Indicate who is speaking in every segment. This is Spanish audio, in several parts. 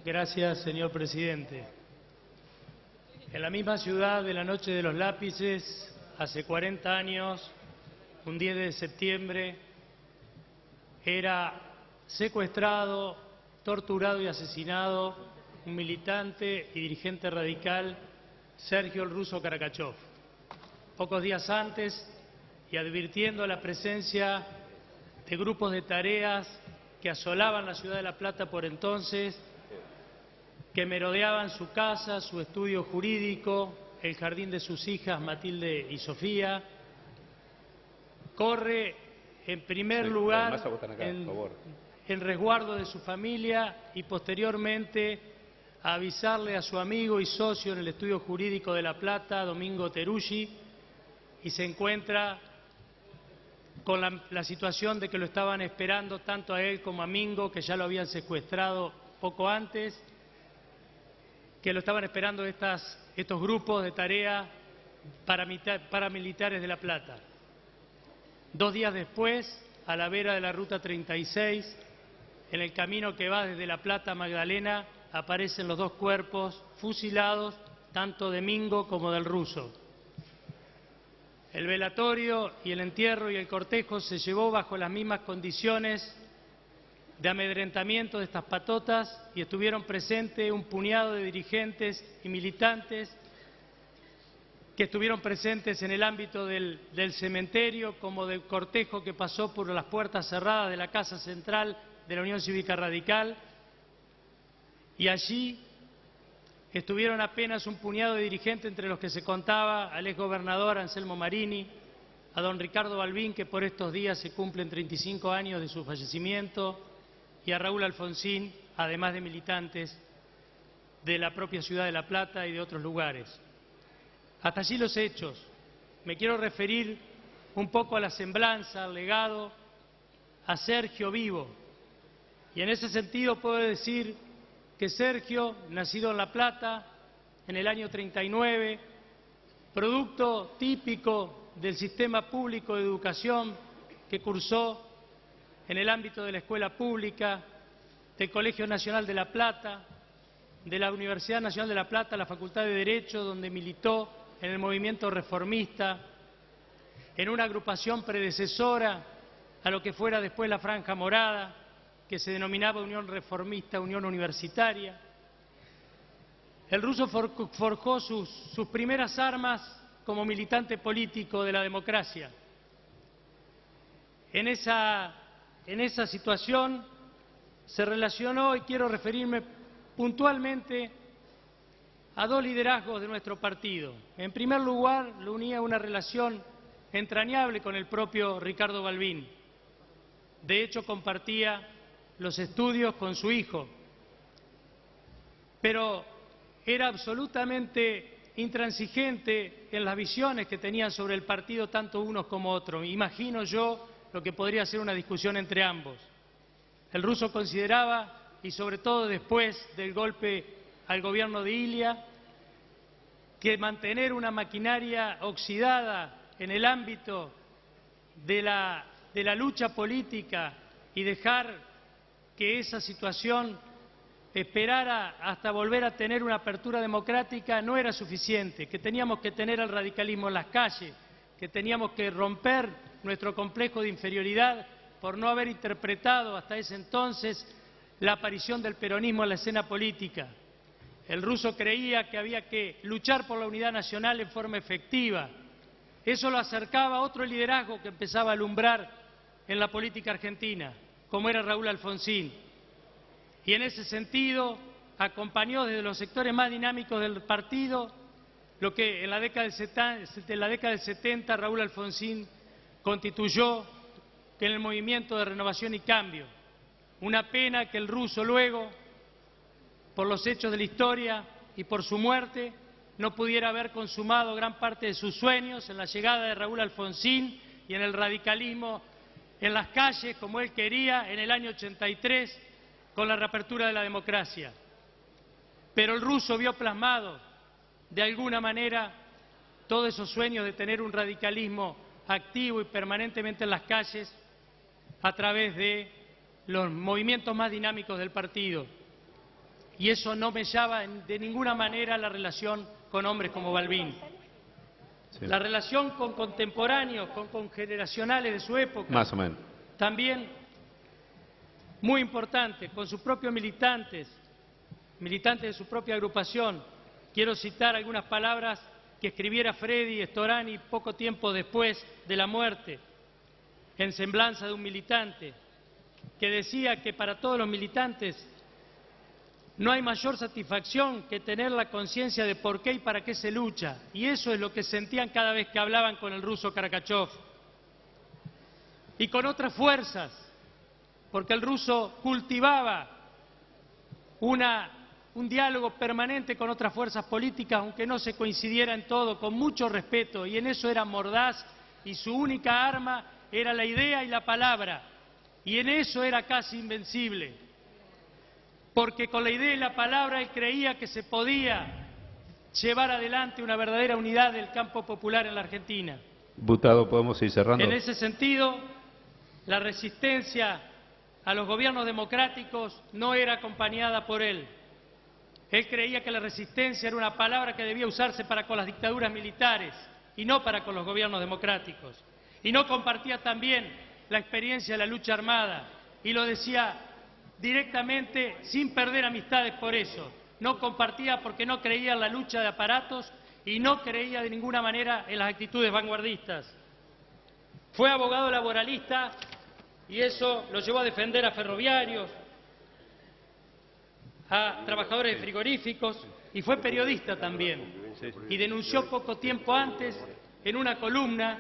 Speaker 1: Gracias, señor presidente. En la misma ciudad de la Noche de los Lápices, hace 40 años, un 10 de septiembre, era secuestrado, torturado y asesinado un militante y dirigente radical, Sergio el Ruso Karakachov. Pocos días antes, y advirtiendo la presencia de grupos de tareas que asolaban la ciudad de La Plata por entonces, que merodeaban su casa, su estudio jurídico, el jardín de sus hijas Matilde y Sofía, corre en primer lugar en resguardo de su familia y posteriormente a avisarle a su amigo y socio en el estudio jurídico de La Plata, Domingo Teruggi, y se encuentra con la situación de que lo estaban esperando tanto a él como a Mingo, que ya lo habían secuestrado poco antes, que lo estaban esperando estos grupos de tarea paramilitares de La Plata. 2 días después, a la vera de la Ruta 36, en el camino que va desde La Plata a Magdalena, aparecen los 2 cuerpos fusilados, tanto de Mingo como del Ruso. El velatorio y el entierro y el cortejo se llevó bajo las mismas condiciones de amedrentamiento de estas patotas y estuvieron presentes un puñado de dirigentes y militantes que estuvieron presentes en el ámbito del cementerio, como del cortejo que pasó por las puertas cerradas de la Casa Central de la Unión Cívica Radical, y allí estuvieron apenas un puñado de dirigentes, entre los que se contaba al exgobernador Anselmo Marini, a don Ricardo Balbín, que por estos días se cumplen 35 años de su fallecimiento, y a Raúl Alfonsín, además de militantes de la propia ciudad de La Plata y de otros lugares. Hasta allí los hechos. Me quiero referir un poco a la semblanza, al legado, a Sergio vivo. Y en ese sentido puedo decir que Sergio, nacido en La Plata en el año 39, producto típico del sistema público de educación que cursó en el ámbito de la escuela pública, del Colegio Nacional de La Plata, de la Universidad Nacional de La Plata, la Facultad de Derecho, donde militó en el movimiento reformista, en una agrupación predecesora a lo que fuera después la Franja Morada, que se denominaba Unión Reformista, Unión Universitaria. El Ruso forjó sus primeras armas como militante político de la democracia. En esa situación se relacionó, y quiero referirme puntualmente a 2 liderazgos de nuestro partido. En primer lugar, lo unía una relación entrañable con el propio Ricardo Balbín. De hecho, compartía los estudios con su hijo, pero era absolutamente intransigente en las visiones que tenían sobre el partido tanto unos como otros. Imagino yo lo que podría ser una discusión entre ambos. El Ruso consideraba, y sobre todo después del golpe al gobierno de Ilia, que mantener una maquinaria oxidada en el ámbito de la lucha política y dejar que esa situación esperara hasta volver a tener una apertura democrática no era suficiente, que teníamos que tener al radicalismo en las calles, que teníamos que romper nuestro complejo de inferioridad por no haber interpretado hasta ese entonces la aparición del peronismo en la escena política. El Ruso creía que había que luchar por la unidad nacional en forma efectiva. Eso lo acercaba a otro liderazgo que empezaba a alumbrar en la política argentina, como era Raúl Alfonsín. Y en ese sentido acompañó desde los sectores más dinámicos del partido lo que en la década del 70 Raúl Alfonsín constituyó en el movimiento de Renovación y Cambio. Una pena que el Ruso luego, por los hechos de la historia y por su muerte, no pudiera haber consumado gran parte de sus sueños en la llegada de Raúl Alfonsín y en el radicalismo en las calles, como él quería, en el año 83, con la reapertura de la democracia. Pero el Ruso vio plasmado, de alguna manera, todos esos sueños de tener un radicalismo activo y permanentemente en las calles a través de los movimientos más dinámicos del partido. y eso no mellaba de ninguna manera la relación con hombres como Balbín. Sí. La relación con contemporáneos, con congeneracionales de su época.
Speaker 2: Más o menos.
Speaker 1: También muy importante, con sus propios militantes de su propia agrupación. Quiero citar algunas palabras que escribiera Freddy Storani poco tiempo después de la muerte, en semblanza de un militante, que decía que para todos los militantes no hay mayor satisfacción que tener la conciencia de por qué y para qué se lucha, y eso es lo que sentían cada vez que hablaban con el ruso Karakachov. Y con otras fuerzas, porque el ruso cultivaba un diálogo permanente con otras fuerzas políticas, aunque no se coincidiera en todo, con mucho respeto, y en eso era mordaz, y su única arma era la idea y la palabra, y en eso era casi invencible, porque con la idea y la palabra él creía que se podía llevar adelante una verdadera unidad del campo popular en la Argentina.
Speaker 2: Diputado, ¿podemos ir cerrando?
Speaker 1: En ese sentido, la resistencia a los gobiernos democráticos no era acompañada por él. Él creía que la resistencia era una palabra que debía usarse para con las dictaduras militares y no para con los gobiernos democráticos. Y no compartía también la experiencia de la lucha armada, y lo decía directamente sin perder amistades por eso. No compartía porque no creía en la lucha de aparatos y no creía de ninguna manera en las actitudes vanguardistas. Fue abogado laboralista y eso lo llevó a defender a ferroviarios, a trabajadores de frigoríficos, y fue periodista también. Y denunció poco tiempo antes, en una columna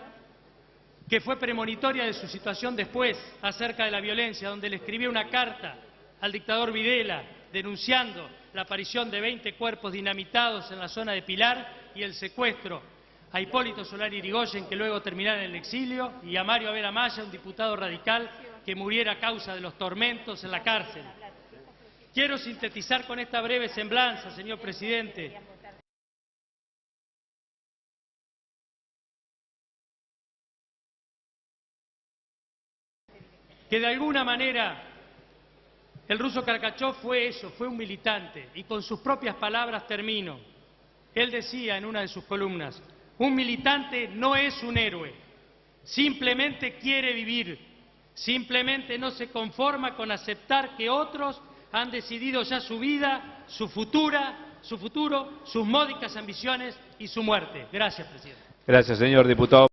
Speaker 1: que fue premonitoria de su situación después, acerca de la violencia, donde le escribió una carta al dictador Videla, denunciando la aparición de 20 cuerpos dinamitados en la zona de Pilar y el secuestro a Hipólito Solari Irigoyen, que luego terminara en el exilio, y a Mario Abel Amaya, un diputado radical que muriera a causa de los tormentos en la cárcel. Quiero sintetizar con esta breve semblanza, señor presidente, que de alguna manera el ruso Karakachov fue eso, fue un militante, y con sus propias palabras termino. Él decía en una de sus columnas: un militante no es un héroe, simplemente quiere vivir, simplemente no se conforma con aceptar que otros han decidido ya su vida, su futuro, sus módicas ambiciones y su muerte. Gracias, presidente.
Speaker 2: Gracias, señor diputado.